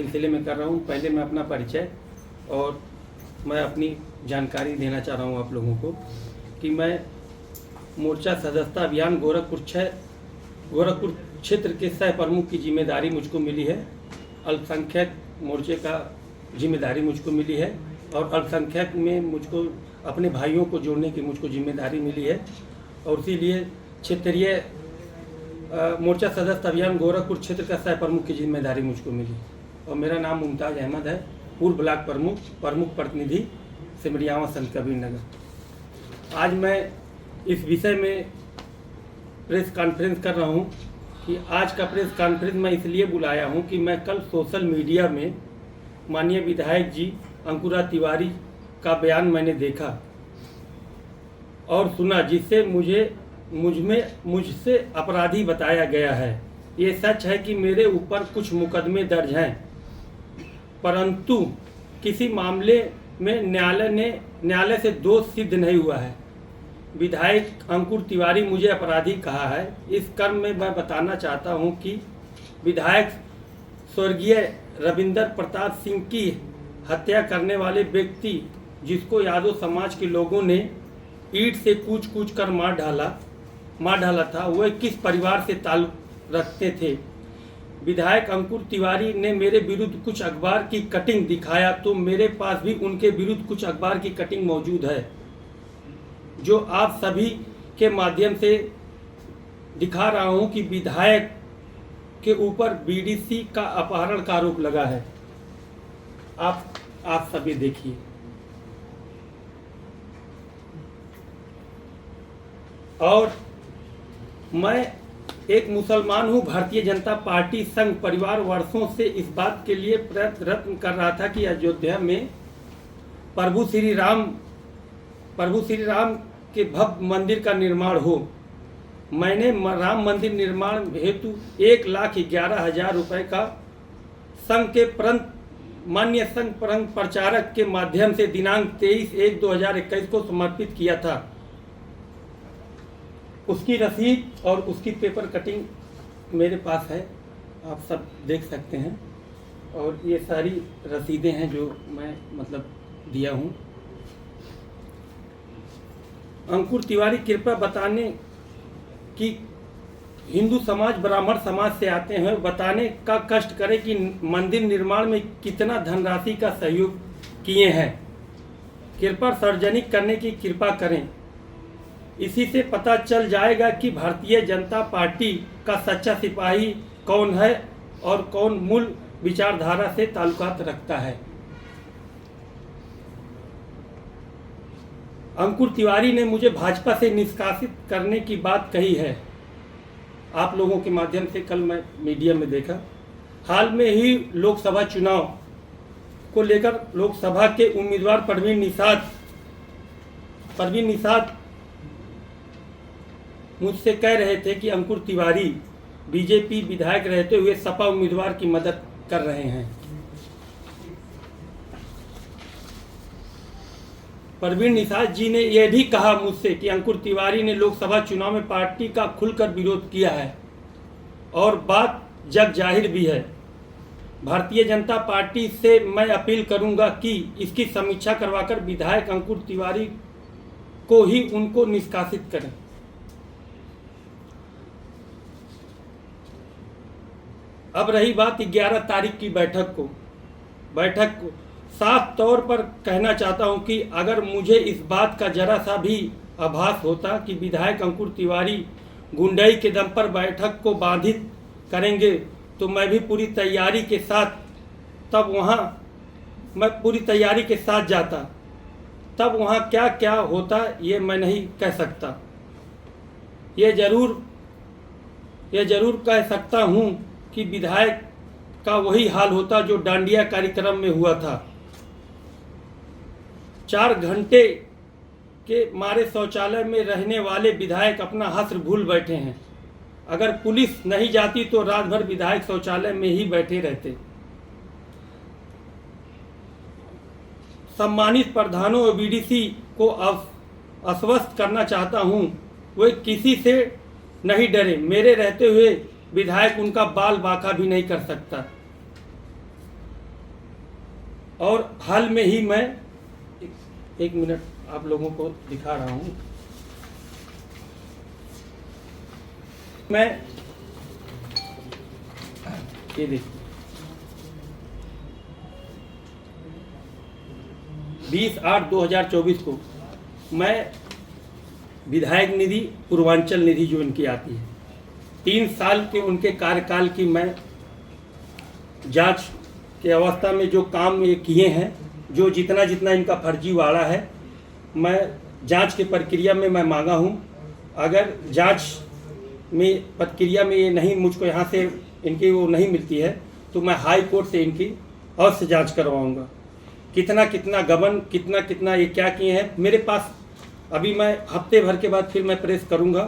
सिलसिले में कर रहा हूँ। पहले मैं अपना परिचय और मैं अपनी जानकारी देना चाह रहा हूँ आप लोगों को कि मैं मोर्चा सदस्यता अभियान गोरखपुर क्षेत्र के सह प्रमुख की जिम्मेदारी मुझको मिली है। अल्पसंख्यक मोर्चे का जिम्मेदारी मुझको मिली है और अल्पसंख्यक में मुझको अपने भाइयों को जोड़ने की मुझको जिम्मेदारी मिली है और इसीलिए क्षेत्रीय मोर्चा सदस्यता अभियान गोरखपुर क्षेत्र का सह प्रमुख की जिम्मेदारी मुझको मिली और मेरा नाम मुमताज़ अहमद है, पूर्व ब्लॉक प्रमुख प्रतिनिधि सिमरियावा संत कबीर नगर। आज मैं इस विषय में प्रेस कॉन्फ्रेंस कर रहा हूं कि आज का प्रेस कॉन्फ्रेंस मैं इसलिए बुलाया हूं कि मैं कल सोशल मीडिया में माननीय विधायक जी अंकुरा तिवारी का बयान मैंने देखा और सुना, जिससे मुझसे अपराधी बताया गया है। ये सच है कि मेरे ऊपर कुछ मुकदमे दर्ज हैं, परंतु किसी मामले में न्यायालय से दोष सिद्ध नहीं हुआ है। विधायक अंकुर तिवारी मुझे अपराधी कहा है। इस क्रम में मैं बताना चाहता हूं कि विधायक स्वर्गीय रविंदर प्रताप सिंह की हत्या करने वाले व्यक्ति, जिसको यादव समाज के लोगों ने ईंट से कूच कर मार डाला था, वह किस परिवार से ताल्लुक रखते थे। विधायक अंकुर तिवारी ने मेरे विरुद्ध कुछ अखबार की कटिंग दिखाया, तो मेरे पास भी उनके विरुद्ध कुछ अखबार की कटिंग मौजूद है, जो आप सभी के माध्यम से दिखा रहा हूं कि विधायक के ऊपर बीडीसी का अपहरण का आरोप लगा है। आप सभी देखिए। और मैं एक मुसलमान हूं। भारतीय जनता पार्टी संघ परिवार वर्षों से इस बात के लिए प्रयत्न कर रहा था कि अयोध्या में प्रभु श्री राम के भव्य मंदिर का निर्माण हो। मैंने राम मंदिर निर्माण हेतु 1,11,000 रुपए का संघ के मान्य संघ प्रचारक के माध्यम से दिनांक 23/1/2021 को समर्पित किया था। उसकी रसीद और उसकी पेपर कटिंग मेरे पास है, आप सब देख सकते हैं। और ये सारी रसीदें हैं जो मैं दिया हूँ। अंकुर तिवारी कृपया बताने कि हिंदू समाज ब्राह्मण समाज से आते हैं, बताने का कष्ट करें कि मंदिर निर्माण में कितना धनराशि का सहयोग किए हैं। कृपया सार्वजनिक करने की कृपा करें। इसी से पता चल जाएगा कि भारतीय जनता पार्टी का सच्चा सिपाही कौन है और कौन मूल विचारधारा से ताल्लुकात रखता है। अंकुर तिवारी ने मुझे भाजपा से निष्कासित करने की बात कही है। आप लोगों के माध्यम से कल मैं मीडिया में देखा। हाल में ही लोकसभा चुनाव को लेकर लोकसभा के उम्मीदवार परवीन निषाद मुझसे कह रहे थे कि अंकुर तिवारी बीजेपी विधायक रहते हुए सपा उम्मीदवार की मदद कर रहे हैं। परवीन निषाद जी ने यह भी कहा मुझसे कि अंकुर तिवारी ने लोकसभा चुनाव में पार्टी का खुलकर विरोध किया है और बात जग जाहिर भी है। भारतीय जनता पार्टी से मैं अपील करूंगा कि इसकी समीक्षा करवाकर विधायक अंकुर तिवारी को ही उनको निष्कासित करें। अब रही बात 11 तारीख की बैठक को साफ तौर पर कहना चाहता हूं कि अगर मुझे इस बात का जरा सा भी आभास होता कि विधायक अंकुर तिवारी गुंडाई के दम पर बैठक को बाधित करेंगे, तो मैं भी पूरी तैयारी के साथ जाता। तब वहां क्या क्या होता ये मैं नहीं कह सकता। ये जरूर कह सकता हूं कि विधायक का वही हाल होता जो डांडिया कार्यक्रम में हुआ था। 4 घंटे के मारे शौचालय में रहने वाले विधायक अपना हश्र भूल बैठे हैं। अगर पुलिस नहीं जाती तो रात भर विधायक शौचालय में ही बैठे रहते। सम्मानित प्रधानों और बीडीसी को आश्वस्त करना चाहता हूं, वे किसी से नहीं डरे। मेरे रहते हुए विधायक उनका बाल बांका भी नहीं कर सकता। और हाल में ही मैं एक मिनट आप लोगों को दिखा रहा हूँ। मैं ये देखिए 20/8/2024 को मैं विधायक निधि पूर्वांचल निधि जो इनकी आती है 3 साल के उनके कार्यकाल की मैं जांच के अवस्था में जो काम ये किए हैं, जो जितना जितना इनका फर्जीवाड़ा है, मैं जांच के प्रक्रिया में मैं मांगा हूं। अगर जांच में प्रक्रिया में ये नहीं मुझको यहाँ से इनकी वो नहीं मिलती है तो मैं हाई कोर्ट से इनकी अवश्य जांच करवाऊंगा। कितना कितना गबन, कितना कितना ये क्या किए हैं मेरे पास। अभी मैं हफ्ते भर के बाद फिर मैं प्रेस करूंगा,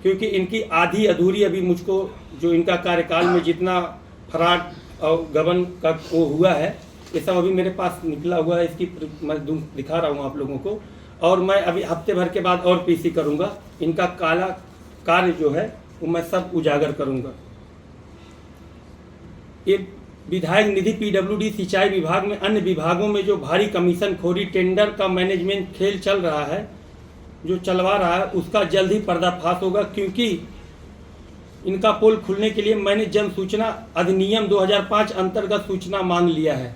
क्योंकि इनकी आधी अधूरी अभी मुझको जो इनका कार्यकाल में जितना फराड और गबन का वो हुआ है ये सब अभी मेरे पास निकला हुआ है। इसकी मैं दिखा रहा हूँ आप लोगों को। और मैं अभी हफ्ते भर के बाद और पीसी करूँगा। इनका काला कार्य जो है वो मैं सब उजागर करूँगा। ये विधायक निधि पीडब्ल्यूडी सिंचाई विभाग में अन्य विभागों में जो भारी कमीशन खोरी, टेंडर का मैनेजमेंट खेल चल रहा है, जो चलवा रहा है, उसका जल्द ही पर्दाफाश होगा। क्योंकि इनका पोल खुलने के लिए मैंने जन सूचना अधिनियम 2005 अंतर्गत सूचना मांग लिया है,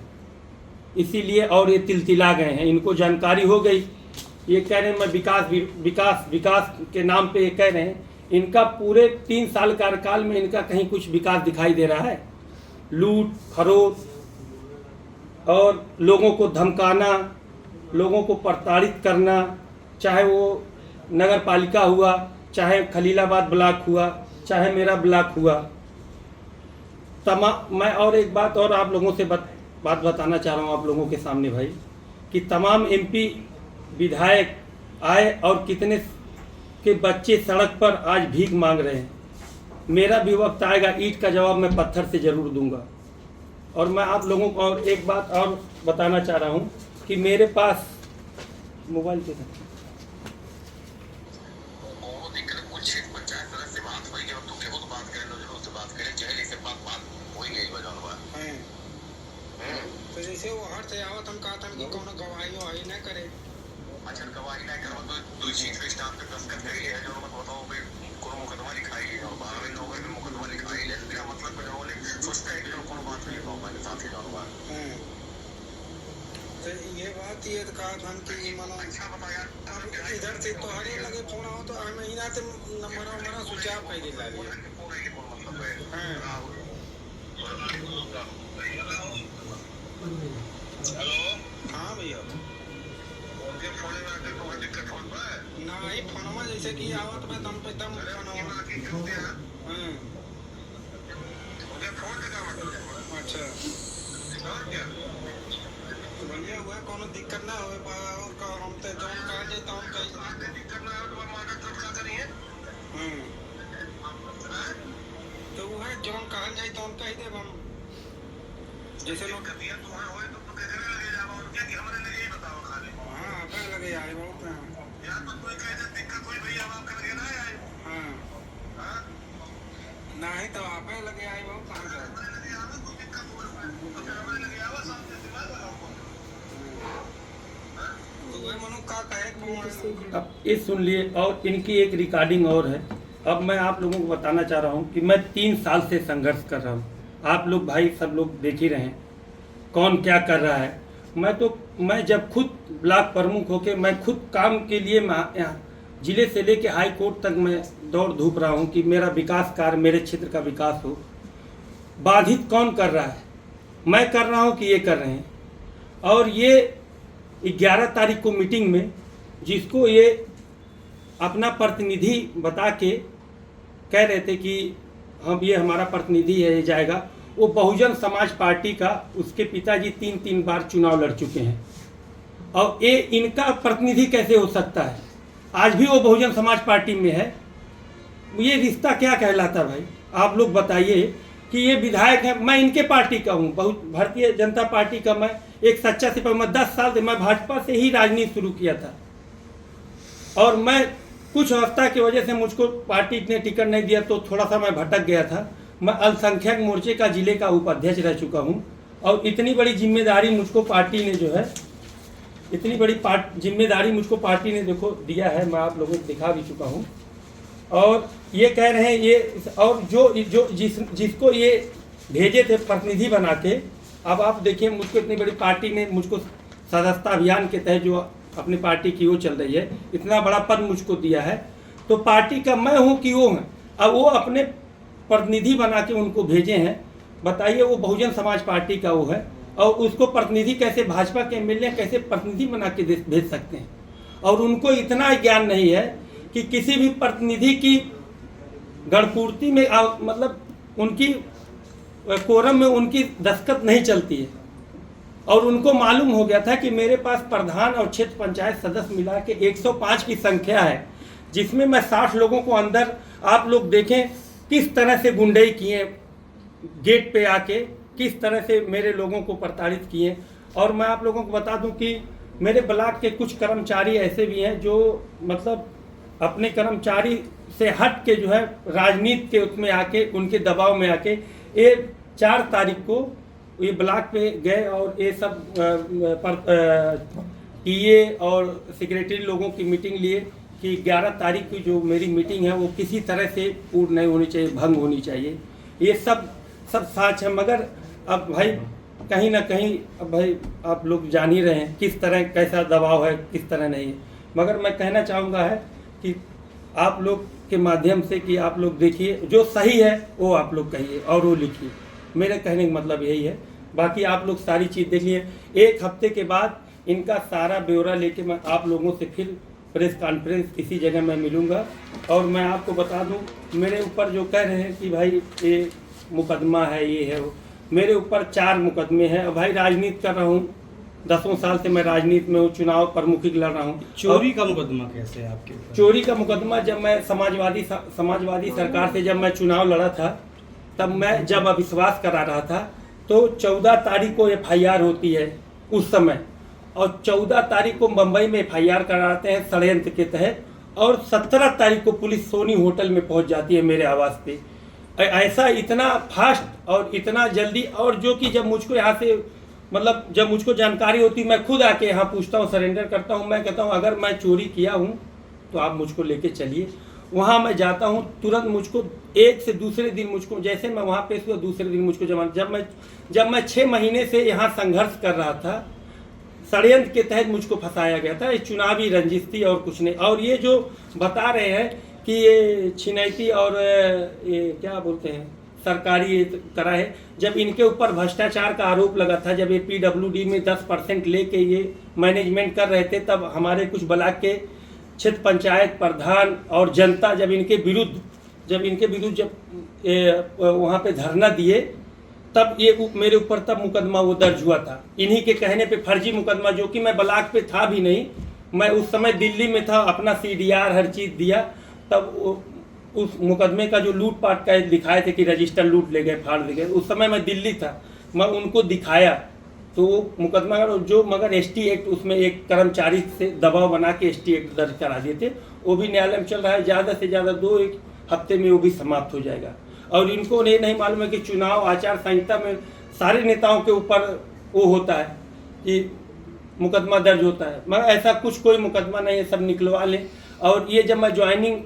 इसीलिए और ये तिलतिला गए हैं। इनको जानकारी हो गई, ये कह रहे हैं मैं विकास विकास विकास के नाम पे ये कह रहे हैं। इनका पूरे 3 साल कार्यकाल में इनका कहीं कुछ विकास दिखाई दे रहा है? लूट खरोट और लोगों को धमकाना, लोगों को प्रताड़ित करना, चाहे वो नगर पालिका हुआ, चाहे खलीलाबाद ब्लॉक हुआ, चाहे मेरा ब्लॉक हुआ। मैं और एक बात और आप लोगों से बात बताना चाह रहा हूँ आप लोगों के सामने भाई, कि तमाम एमपी विधायक आए और कितने के बच्चे सड़क पर आज भीख मांग रहे हैं। मेरा भी वक्त आएगा, ईंट का जवाब मैं पत्थर से जरूर दूंगा। और मैं आप लोगों को और एक बात और बताना चाह रहा हूँ कि मेरे पास मोबाइल पे था तो जैसे वो हर से आवत हम कहा था कि कोनो गवाही वही ना करे। अच्छा गवाही ना करो तो दो चीज पे स्टाफ पे दस्तखत कर लिया जो मत बताओ भाई कोनो मुकदमा लिखाई है और 12वें नौकरी में मुकदमा लिखाई है, इसका मतलब है वो सोचता है कि कोनो बात नहीं हो पाए साथी जानवा। तो ये बात ये कहा था कि मानो अच्छा बताया इधर से तो हरे लगे फोन आओ तो हम महीना से नंबर हमारा स्विच ऑफ कर दिला लिया। हां हेलो हाँ भैया उनके फोन में आके कोई दिक्कत हो रहा है ना? ही फोन में जैसे कि आवत में दम पे दम फोन आके क्यों दिया? उनके फोन का मतलब अच्छा और क्या बढ़िया हुआ, कोनो दिक्कत ना होए और का हम ते जोन कह दे तो हम कहीं दिक्कत ना हो तो माना चर्चा करिए। तो वो है जोन कहा जाए तो हम कह दे हम जैसे लोग कभी तुम्हारा होए तो देखने लगे जाओ और क्या कि हमारे लिए ये बताओ खाली। हां आपे लगे आए बहुत है यार, तो कोई कहे तो दिक्कत हुई भैया आप कर ना आए। हां नहीं तो आपे लगे आए बहुत कहां से हमारे लगे आवे कोई दिक्कत हो तो फिर हमारे लगे आवा सामने दिमाग लगाओ। तो वही मनु का कहे अब ये सुन लिए। और इनकी एक रिकॉर्डिंग और है। अब मैं आप लोगों को बताना चाह रहा हूँ कि मैं 3 साल से संघर्ष कर रहा हूँ। आप लोग भाई सब लोग देख ही रहे हैं कौन क्या कर रहा है। मैं जब खुद ब्लॉक प्रमुख होके मैं खुद काम के लिए जिले से लेके हाई कोर्ट तक मैं दौड़ धूप रहा हूँ कि मेरा विकास कार्य, मेरे क्षेत्र का विकास हो। बाधित कौन कर रहा है? मैं कर रहा हूँ कि ये कर रहे हैं। और ये 11 तारीख को मीटिंग में जिसको ये अपना प्रतिनिधि बता के कह रहे थे कि हम ये हमारा प्रतिनिधि है ये जाएगा, वो बहुजन समाज पार्टी का उसके पिताजी 3 बार चुनाव लड़ चुके हैं। और ये इनका प्रतिनिधि कैसे हो सकता है? आज भी वो बहुजन समाज पार्टी में है। ये रिश्ता क्या कहलाता भाई? आप लोग बताइए कि ये विधायक है, मैं इनके पार्टी का हूँ, बहुत भारतीय जनता पार्टी का मैं एक सच्चा सिपाही। मैं 10 साल से मैं भाजपा से ही राजनीति शुरू किया था। और मैं कुछ अवस्था की वजह से मुझको पार्टी ने टिकट नहीं दिया तो थोड़ा सा मैं भटक गया था। मैं अल्पसंख्यक मोर्चे का जिले का उपाध्यक्ष रह चुका हूँ और इतनी बड़ी जिम्मेदारी मुझको पार्टी ने जो है, इतनी बड़ी जिम्मेदारी मुझको पार्टी ने देखो दिया है, मैं आप लोगों को दिखा भी चुका हूँ। और ये कह रहे हैं ये, और जो जिसको ये भेजे थे प्रतिनिधि बना के, अब आप देखिए मुझको इतनी बड़ी पार्टी ने मुझको सदस्यता अभियान के तहत जो अपनी पार्टी की वो चल रही है, इतना बड़ा पद मुझको दिया है, तो पार्टी का मैं हूँ कि वो हैं, अब वो अपने प्रतिनिधि बना के उनको भेजे हैं। बताइए, वो बहुजन समाज पार्टी का वो है, और उसको प्रतिनिधि कैसे, भाजपा के एमएलए कैसे प्रतिनिधि बना के भेज सकते हैं। और उनको इतना ज्ञान नहीं है कि किसी भी प्रतिनिधि की गणपूर्ति में मतलब उनकी कोरम में उनकी दस्तखत नहीं चलती है। और उनको मालूम हो गया था कि मेरे पास प्रधान और क्षेत्र पंचायत सदस्य मिला के 105 की संख्या है, जिसमें मैं 60 लोगों को अंदर, आप लोग देखें किस तरह से गुंडई किए, गेट पे आके किस तरह से मेरे लोगों को प्रताड़ित किए। और मैं आप लोगों को बता दूं कि मेरे ब्लॉक के कुछ कर्मचारी ऐसे भी हैं जो मतलब अपने कर्मचारी से हट के जो है राजनीति के उसमें आके, उनके दबाव में आके, ये 4 तारीख को ये ब्लॉक पे गए और ये सब टीए और सेक्रेटरी लोगों की मीटिंग लिए कि 11 तारीख की जो मेरी मीटिंग है वो किसी तरह से पूर्ण नहीं होनी चाहिए, भंग होनी चाहिए। ये सब साच है। मगर अब भाई कहीं ना कहीं, अब भाई आप लोग जान ही रहे हैं किस तरह कैसा दबाव है, किस तरह नहीं है। मगर मैं कहना चाहूँगा है कि आप लोग के माध्यम से कि आप लोग देखिए, जो सही है वो आप लोग कहिए और वो लिखिए। मेरे कहने का मतलब यही है। बाकी आप लोग सारी चीज़ देखिए। 1 हफ्ते के बाद इनका सारा ब्यौरा लेके मैं आप लोगों से फिर प्रेस कॉन्फ्रेंस किसी जगह मैं मिलूँगा। और मैं आपको बता दूँ, मेरे ऊपर जो कह रहे हैं कि भाई ये मुकदमा है, ये है वो, मेरे ऊपर 4 मुकदमे हैं। भाई राजनीति कर रहा हूँ, 10 साल से मैं राजनीति में हूँ, चुनाव प्रमुखी लड़ रहा हूँ। चोरी का मुकदमा कैसे है आपके ऊपर? चोरी का मुकदमा, जब मैं समाजवादी सरकार से जब मैं चुनाव लड़ा था, तब मैं जब अविश्वास करा रहा था, तो 14 तारीख को FIR होती है उस समय, और 14 तारीख को मुंबई में FIR कराते हैं षड्यंत्र के तहत, और 17 तारीख को पुलिस सोनी होटल में पहुंच जाती है मेरे आवास पे। ऐसा इतना फास्ट और इतना जल्दी। और जो कि जब मुझको यहाँ से मतलब जब मुझको जानकारी होती, मैं खुद आके यहाँ पूछता हूँ, सरेंडर करता हूँ। मैं कहता हूँ अगर मैं चोरी किया हूँ तो आप मुझको लेके चलिए। वहाँ मैं जाता हूँ, तुरंत मुझको एक से दूसरे दिन मुझको, जैसे मैं वहाँ पेश हुआ दूसरे दिन मुझको जमानत। जब मैं 6 महीने से यहाँ संघर्ष कर रहा था, षड्यंत्र के तहत मुझको फंसाया गया था। ये चुनावी रंजिश थी और कुछ नहीं। और ये जो बता रहे हैं कि ये छिनैती और ये क्या बोलते हैं सरकारी करा है, जब इनके ऊपर भ्रष्टाचार का आरोप लगा था, जब ये PWD में 10% लेके ये मैनेजमेंट कर रहे थे, तब हमारे कुछ ब्लॉक के क्षेत्र पंचायत प्रधान और जनता जब इनके विरुद्ध जब वहाँ पे धरना दिए, तब ये मेरे ऊपर तब मुकदमा वो दर्ज हुआ था। इन्हीं के कहने पे फर्जी मुकदमा, जो कि मैं ब्लॉक पे था भी नहीं, मैं उस समय दिल्ली में था, अपना CDR हर चीज़ दिया। तब उस मुकदमे का जो लूटपाट का दिखाए थे कि रजिस्टर लूट ले गए, फाड़ ले गए, उस समय मैं दिल्ली था, मैं उनको दिखाया तो मुकदमा जो, मगर ST एक्ट उसमें एक कर्मचारी से दबाव बना के ST एक्ट दर्ज करा दिए थे। वो भी न्यायालय में चल रहा है, ज़्यादा से ज़्यादा 2-1 हफ्ते में वो भी समाप्त हो जाएगा। और इनको नहीं मालूम है कि चुनाव आचार संहिता में सारे नेताओं के ऊपर वो होता है कि मुकदमा दर्ज होता है, मगर ऐसा कुछ कोई मुकदमा नहीं है, सब निकलवा लें। और ये जब मैं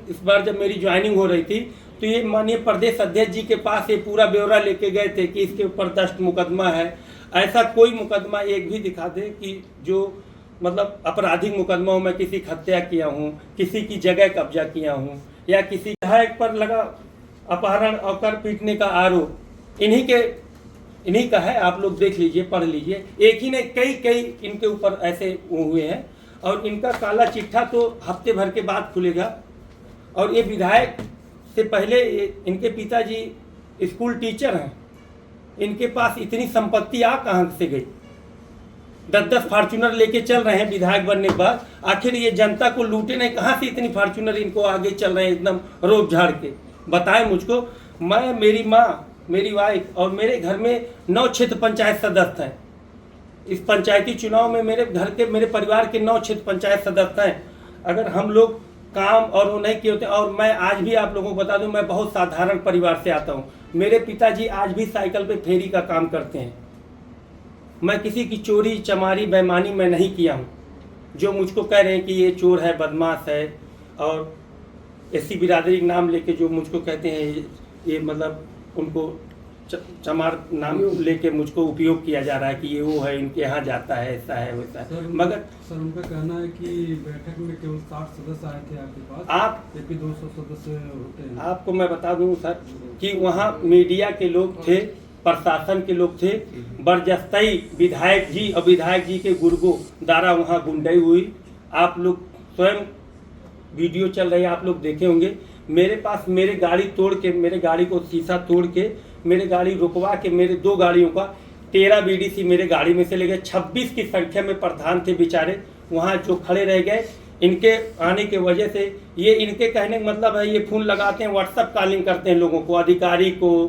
इस बार जब मेरी ज्वाइनिंग हो रही थी, तो ये माननीय प्रदेश अध्यक्ष जी के पास ये पूरा ब्यौरा लेके गए थे कि इसके ऊपर 10 मुकदमा है। ऐसा कोई मुकदमा एक भी दिखा दे कि जो मतलब आपराधिक मुकदमा हो, मैं किसी की हत्या किया हूँ, किसी की जगह कब्जा किया हूँ, या किसी विधायक पर लगा अपहरण और कर पीटने का आरोप, इन्हीं का है। आप लोग देख लीजिए, पढ़ लीजिए। एक ही नहीं, कई इनके ऊपर ऐसे हुए हैं। और इनका काला चिट्ठा तो हफ्ते भर के बाद खुलेगा। और ये विधायक से पहले इनके पिताजी स्कूल टीचर हैं, इनके पास इतनी संपत्ति कहाँ से गई? 10-10 फार्चूनर लेके चल रहे हैं विधायक बनने के बाद। आखिर ये जनता को लूटे नहीं, कहाँ से इतनी फार्चूनर इनको आगे चल रहे हैं एकदम रोक झाड़ के? बताएं मुझको। मैं, मेरी माँ, मेरी वाइफ और मेरे घर में 9 क्षेत्र पंचायत सदस्य हैं। इस पंचायती चुनाव में मेरे घर के, मेरे परिवार के 9 क्षेत्र पंचायत सदस्य हैं। अगर हम लोग काम और वो नहीं किए होते, और मैं आज भी आप लोगों को बता दूं, मैं बहुत साधारण परिवार से आता हूं। मेरे पिताजी आज भी साइकिल पे फेरी का काम करते हैं। मैं किसी की चोरी चमारी बेईमानी मैं नहीं किया हूँ। जो मुझको कह रहे हैं कि ये चोर है, बदमाश है, और ऐसी बिरादरी का नाम लेके जो मुझको कहते हैं, ये मतलब उनको चमार नाम लेके मुझको उपयोग किया जा रहा है कि ये वो है, इनके यहाँ जाता है, ऐसा है वैसा है। मगर सर उनका कहना है कि बैठक में केवल 60 सदस्य आए थे आपके पास, आप जबकि 200 सदस्य होते हैं। आपको मैं बता दूं सर कि वहाँ मीडिया के लोग थे, प्रशासन के लोग थे, बरजस्ती विधायक जी और विधायक जी के गुर्गों द्वारा वहाँ गुंडाई हुई। आप लोग स्वयं वीडियो चल रही है, आप लोग देखे होंगे। मेरे पास मेरे गाड़ी तोड़ के, मेरे गाड़ी को शीशा तोड़ के, मेरे गाड़ी रुकवा के, मेरे 2 गाड़ियों का 13 बीडीसी मेरे गाड़ी में से ले गए। 26 की संख्या में प्रधान थे बेचारे, वहाँ जो खड़े रह गए। इनके आने के वजह से, ये इनके कहने का मतलब है, ये फ़ोन लगाते हैं, व्हाट्सअप कॉलिंग करते हैं लोगों को, अधिकारी को,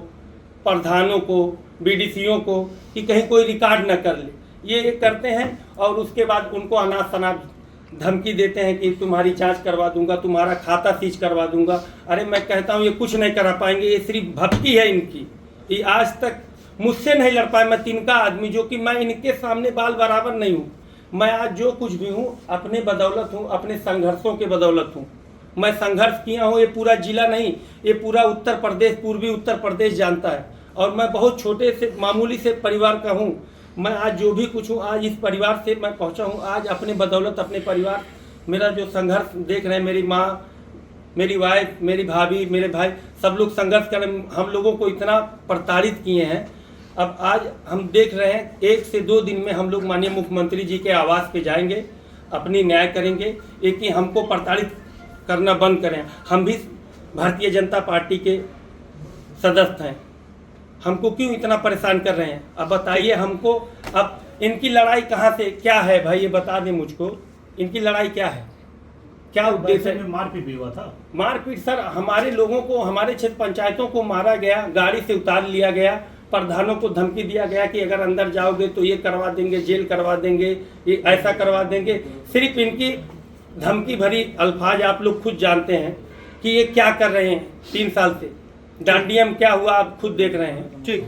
प्रधानों को, बीडीसीओं को, कि कहीं कोई रिकॉर्ड न कर ले। ये करते हैं और उसके बाद उनको अनाज शनाज धमकी देते हैं कि तुम्हारी जांच करवा दूंगा, तुम्हारा खाता सीज करवा दूंगा। अरे मैं कहता हूँ ये कुछ नहीं करा पाएंगे, ये सिर्फ भक्ति है इनकी। ये आज तक मुझसे नहीं लड़ पाए। मैं तिनका आदमी, जो कि मैं इनके सामने बाल बराबर नहीं हूँ। मैं आज जो कुछ भी हूँ अपने बदौलत हूँ, अपने संघर्षों के बदौलत हूँ। मैं संघर्ष किया हूँ, ये पूरा जिला नहीं, ये पूरा उत्तर प्रदेश, पूर्वी उत्तर प्रदेश जानता है। और मैं बहुत छोटे से मामूली से परिवार का हूँ। मैं आज जो भी कुछ हूँ, आज इस परिवार से मैं पहुँचा हूँ। आज अपने बदौलत, अपने परिवार, मेरा जो संघर्ष देख रहे हैं, मेरी माँ, मेरी वाइफ, मेरी भाभी, मेरे भाई, सब लोग संघर्ष कर रहे हैं। हम लोगों को इतना प्रताड़ित किए हैं। अब आज हम देख रहे हैं 1 से 2 दिन में हम लोग माननीय मुख्यमंत्री जी के आवास पे जाएंगे, अपनी न्याय करेंगे। एक कि हमको प्रताड़ित करना बंद करें। हम भी भारतीय जनता पार्टी के सदस्य हैं, हमको क्यों इतना परेशान कर रहे हैं? अब बताइए हमको, अब इनकी लड़ाई कहाँ से क्या है भाई, ये बता दें मुझको, इनकी लड़ाई क्या है, क्या उद्देश्य है? मारपीट भी हुआ था। मारपीट सर, हमारे लोगों को, हमारे क्षेत्र पंचायतों को मारा गया, गाड़ी से उतार लिया गया, प्रधानों को धमकी दिया गया कि अगर अंदर जाओगे तो ये करवा देंगे, जेल करवा देंगे, ये ऐसा करवा देंगे। सिर्फ इनकी धमकी भरी अल्फाज आप लोग खुद जानते हैं कि ये क्या कर रहे हैं 3 साल से। डांडिया में क्या हुआ आप खुद देख रहे हैं। ठीक।